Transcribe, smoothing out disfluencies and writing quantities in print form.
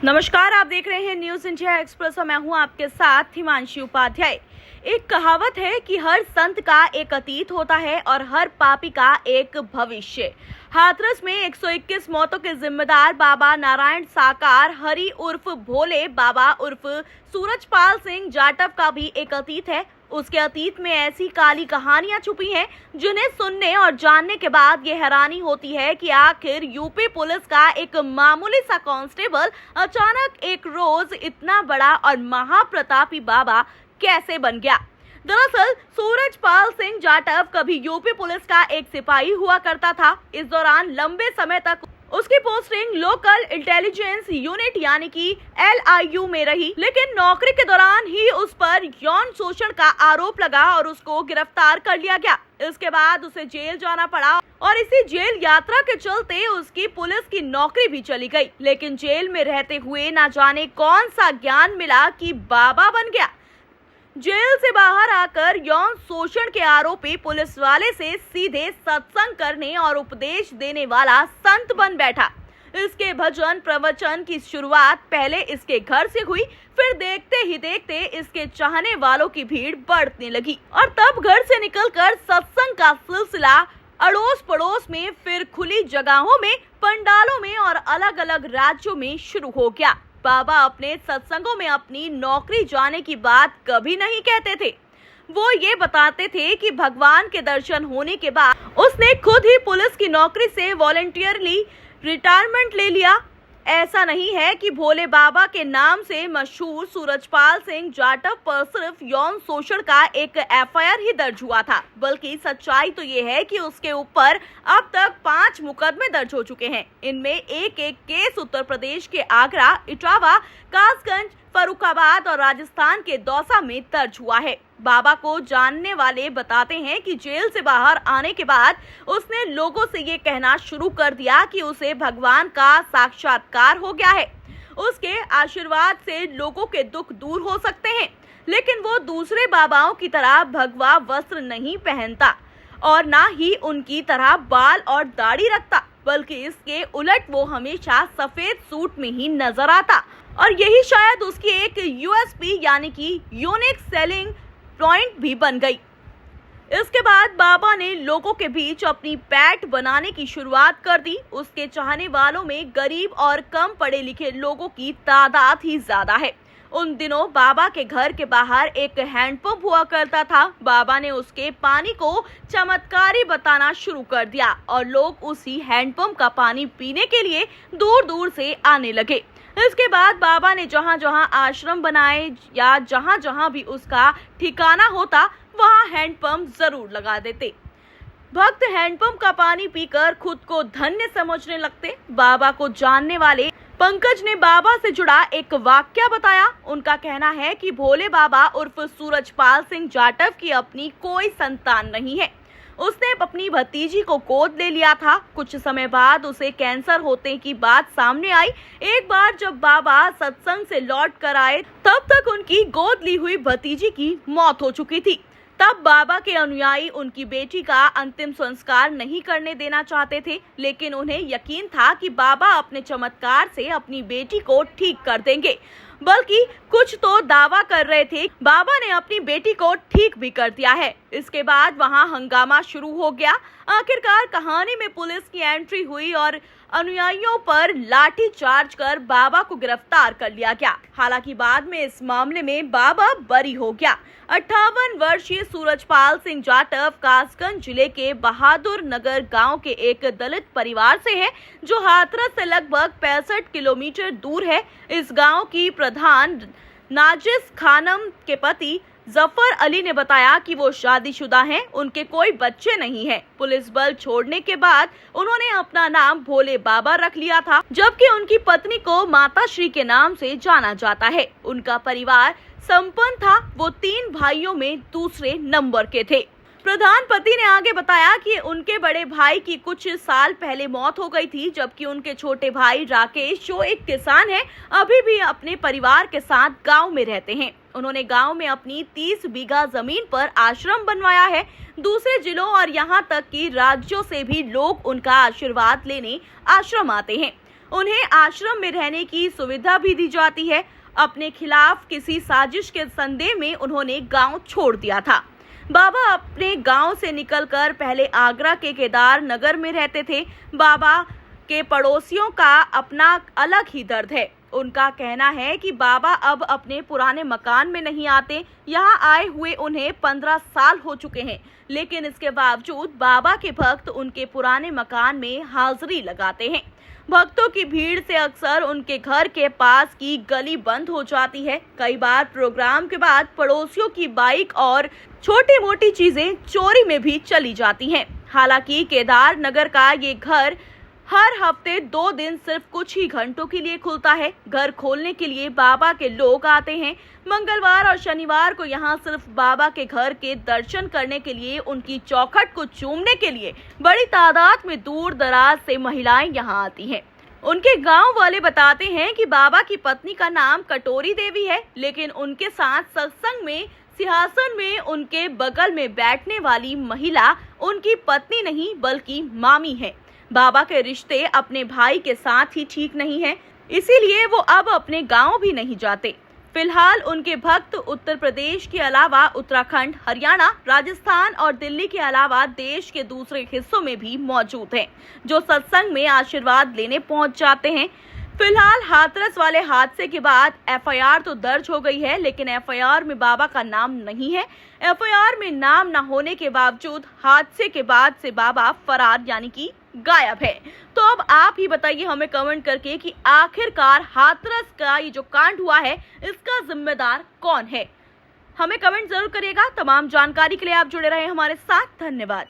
नमस्कार, आप देख रहे हैं न्यूज इंडिया एक्सप्रेस और मैं हूं आपके साथ हिमांशी उपाध्याय। एक कहावत है कि हर संत का एक अतीत होता है और हर पापी का एक भविष्य। हाथरस में 121 मौतों के जिम्मेदार बाबा नारायण साकार हरि उर्फ भोले बाबा उर्फ सूरजपाल सिंह जाटव का भी एक अतीत है। उसके अतीत में ऐसी काली कहानियां छुपी हैं जिन्हें सुनने और जानने के बाद ये हैरानी होती है कि आखिर यूपी पुलिस का एक मामूली सा कांस्टेबल अचानक एक रोज इतना बड़ा और महाप्रतापी बाबा कैसे बन गया। दरअसल सूरजपाल सिंह जाटव कभी यूपी पुलिस का एक सिपाही हुआ करता था। इस दौरान लंबे समय तक उसकी पोस्टिंग लोकल इंटेलिजेंस यूनिट यानी कि LIU में रही, लेकिन नौकरी के दौरान ही उस पर यौन शोषण का आरोप लगा और उसको गिरफ्तार कर लिया गया। इसके बाद उसे जेल जाना पड़ा और इसी जेल यात्रा के चलते उसकी पुलिस की नौकरी भी चली गई। लेकिन जेल में रहते हुए ना जाने कौन सा ज्ञान मिला कि बाबा बन गया। जेल से बाहर आकर यौन शोषण के आरोपी पुलिस वाले से सीधे सत्संग करने और उपदेश देने वाला संत बन बैठा। इसके भजन प्रवचन की शुरुआत पहले इसके घर से हुई, फिर देखते ही देखते इसके चाहने वालों की भीड़ बढ़ने लगी और तब घर से निकलकर सत्संग का सिलसिला अड़ोस पड़ोस में, फिर खुली जगहों में, पंडालों में और अलग अलग राज्यों में शुरू हो गया। बाबा अपने सत्संगों में अपनी नौकरी जाने की बात कभी नहीं कहते थे। वो ये बताते थे कि भगवान के दर्शन होने के बाद उसने खुद ही पुलिस की नौकरी से वॉलंटियरली रिटायरमेंट ले लिया। ऐसा नहीं है कि भोले बाबा के नाम से मशहूर सूरजपाल सिंह जाटव पर सिर्फ यौन शोषण का एक FIR ही दर्ज हुआ था, बल्कि सच्चाई तो ये है कि उसके ऊपर अब तक 5 मुकदमे दर्ज हो चुके हैं। इनमें एक एक केस उत्तर प्रदेश के आगरा, इटावा, कासगंज, फर्रुखाबाद और राजस्थान के दौसा में दर्ज हुआ है। बाबा को जानने वाले बताते हैं कि जेल से बाहर आने के बाद उसने लोगों से ये कहना शुरू कर दिया कि उसे भगवान का साक्षात्कार हो गया है। उसके आशीर्वाद से लोगों के दुख दूर हो सकते हैं, लेकिन वो दूसरे बाबाओं की तरह भगवा वस्त्र नहीं पहनता और ना ही उनकी तरह बाल और दाढ़ी रखता, बल्कि इसके उलट वो हमेशा सफेद सूट में ही नजर आता और यही शायद उसकी एक USP यानी कि यूनिक सेलिंग पॉइंट भी बन गई। इसके बाद बाबा ने लोगों के बीच अपनी पैठ बनाने की शुरुआत कर दी। उसके चाहने वालों में गरीब और कम पढ़े लिखे लोगों की तादाद ही ज्यादा है। उन दिनों बाबा के घर के बाहर एक हैंडपंप हुआ करता था। बाबा ने उसके पानी को चमत्कारी बताना शुरू कर दिया और लोग उसी हैंडपंप का पानी पीने के लिए दूर दूर से आने लगे। इसके बाद बाबा ने जहाँ जहाँ आश्रम बनाए या जहाँ जहाँ भी उसका ठिकाना होता वहाँ हैंडपंप जरूर लगा देते। भक्त हैंडपंप का पानी पीकर खुद को धन्य समझने लगते। बाबा को जानने वाले पंकज ने बाबा से जुड़ा एक वाक्या बताया। उनका कहना है कि भोले बाबा उर्फ सूरजपाल सिंह जाटव की अपनी कोई संतान नहीं है। उसने अपनी भतीजी को गोद ले लिया था। कुछ समय बाद उसे कैंसर होने की बात सामने आई। एक बार जब बाबा सत्संग से लौट कर आए तब तक उनकी गोद ली हुई भतीजी की मौत हो चुकी थी। तब बाबा के अनुयायी उनकी बेटी का अंतिम संस्कार नहीं करने देना चाहते थे, लेकिन उन्हें यकीन था कि बाबा अपने चमत्कार से अपनी बेटी को ठीक कर देंगे। बल्कि कुछ तो दावा कर रहे थे। बाबा ने अपनी बेटी को ठीक भी कर दिया है। इसके बाद वहां हंगामा शुरू हो गया। आखिरकार कहानी में पुलिस की एंट्री हुई और अनुयायियों पर लाठी चार्ज कर बाबा को गिरफ्तार कर लिया गया। हालांकि बाद में इस मामले में बाबा बरी हो गया। 58 वर्षीय सूरजपाल सिंह जाटव कासगंज जिले के बहादुर नगर गांव के एक दलित परिवार से है, जो हाथरस से लगभग 65 किलोमीटर दूर है। इस गांव की प्रधान नाजिस खानम के पति जफर अली ने बताया कि वो शादीशुदा हैं, उनके कोई बच्चे नहीं हैं। पुलिस बल छोड़ने के बाद उन्होंने अपना नाम भोले बाबा रख लिया था, जबकि उनकी पत्नी को माता श्री के नाम से जाना जाता है। उनका परिवार संपन्न था। वो 3 भाइयों में दूसरे नंबर के थे। प्रधान पति ने आगे बताया कि उनके बड़े भाई की कुछ साल पहले मौत हो गई थी, जबकि उनके छोटे भाई राकेश, जो एक किसान है, अभी भी अपने परिवार के साथ गांव में रहते हैं। उन्होंने गांव में अपनी 30 बीघा जमीन पर आश्रम बनवाया है। दूसरे जिलों और यहां तक कि राज्यों से भी लोग उनका आशीर्वाद लेने आश्रम आते हैं। उन्हें आश्रम में रहने की सुविधा भी दी जाती है। अपने खिलाफ किसी साजिश के संदेह में उन्होंने गांव छोड़ दिया था। बाबा अपने गांव से निकलकर पहले आगरा के केदार नगर में रहते थे। बाबा के पड़ोसियों का अपना अलग ही दर्द है। उनका कहना है कि बाबा अब अपने पुराने मकान में नहीं आते। यहां आए हुए उन्हें 15 साल हो चुके हैं, लेकिन इसके बावजूद बाबा के भक्त उनके पुराने मकान में हाजिरी लगाते हैं। भक्तों की भीड़ से अक्सर उनके घर के पास की गली बंद हो जाती है। कई बार प्रोग्राम के बाद पड़ोसियों की बाइक और छोटी मोटी चीजें चोरी में भी चली जाती हैं। हालांकि केदार नगर का ये घर हर हफ्ते 2 दिन सिर्फ कुछ ही घंटों के लिए खुलता है। घर खोलने के लिए बाबा के लोग आते हैं। मंगलवार और शनिवार को यहाँ सिर्फ बाबा के घर के दर्शन करने के लिए, उनकी चौखट को चूमने के लिए बड़ी तादाद में दूर दराज से महिलाएं यहाँ आती हैं। उनके गांव वाले बताते हैं कि बाबा की पत्नी का नाम कटोरी देवी है, लेकिन उनके साथ सत्संग में सिंहासन में उनके बगल में बैठने वाली महिला उनकी पत्नी नहीं बल्कि मामी है। बाबा के रिश्ते अपने भाई के साथ ही ठीक नहीं है, इसीलिए वो अब अपने गांव भी नहीं जाते। फिलहाल उनके भक्त उत्तर प्रदेश के अलावा उत्तराखंड, हरियाणा, राजस्थान और दिल्ली के अलावा देश के दूसरे हिस्सों में भी मौजूद हैं, जो सत्संग में आशीर्वाद लेने पहुंच जाते हैं। फिलहाल हाथरस वाले हादसे के बाद एफआईआर तो दर्ज हो गई है, लेकिन एफआईआर में बाबा का नाम नहीं है। एफआईआर में नाम न होने के बावजूद हादसे के बाद से बाबा फरार यानी कि गायब है। तो अब आप ही बताइए हमें कमेंट करके कि आखिरकार हाथरस का ये जो कांड हुआ है, इसका जिम्मेदार कौन है। हमें कमेंट जरूर करिएगा। तमाम जानकारी के लिए आप जुड़े रहे हमारे साथ। धन्यवाद।